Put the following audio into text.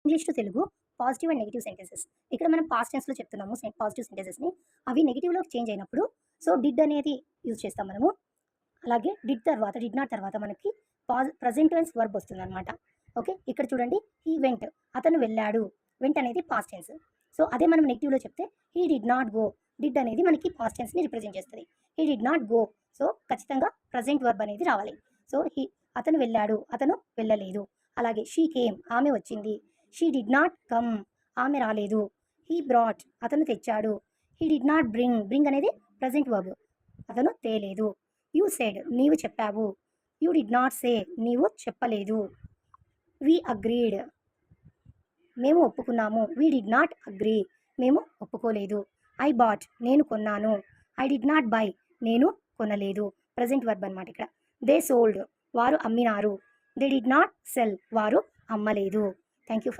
English to Telugu positive and negative sentences. ఇక్కడ మనం past టెన్స్‌లో చెప్తున్నాము పాజిటివ్ సెంటెన్సెస్‌ని. అవి నెగెటివ్‌లోకి చేంజ్ అయినప్పుడు డిడ్ అనేది యూజ్ చేస్తాం మనము. అలాగే డిడ్ తర్వాత, డిడ్ నాట్ తర్వాత మనకి ప్రెజెంట్ టెన్స్ వర్బ్ వస్తుందనమాట. ఓకే. ఇక్కడ చూడండి హీ వెంట్ అతను వెళ్ళాడు. వెంట్ అనేది పాస్ట్ టెన్స్. అదే మనం నెగెటివ్‌లో చెప్తే he did not go. Did అనేది మనకి పాస్ట్ టెన్స్‌ని రిప్రజెంట్ చేస్తది. He did not go. ఖచ్చితంగా ప్రెజెంట్ వర్బ్ అనేది రావాలి. అతను వెళ్ళాడు. అతను వెళ్ళలేదు. అలాగే షీ కేమ్ ఆమె వచ్చింది. షీ డిడ్ నాట్ కమ్ ఆమె రాలేదు. హీ బ్రాట్ అతను తెచ్చాడు. హీ డిడ్ నాట్ బ్రింగ్ అనేది ప్రెజెంట్ వర్బ్ అతను తేలేదు. యూ సెడ్ నీవు చెప్పావు. యూ డిడ్ నాట్ సే నీవు చెప్పలేదు. వి అగ్రీడ్ మేము ఒప్పుకున్నాము. వీ డిడ్ నాట్ అగ్రీ మేము ఒప్పుకోలేదు. ఐ బాట్ నేను కొన్నాను. ఐ డిడ్ నాట్ బై నేను కొనలేదు. ప్రెజెంట్ వర్బ్ అనమాట ఇక్కడ. దే సోల్డ్ వారు అమ్మినారు. దే డిడ్ నాట్ సెల్ వారు అమ్మలేదు. Thank you.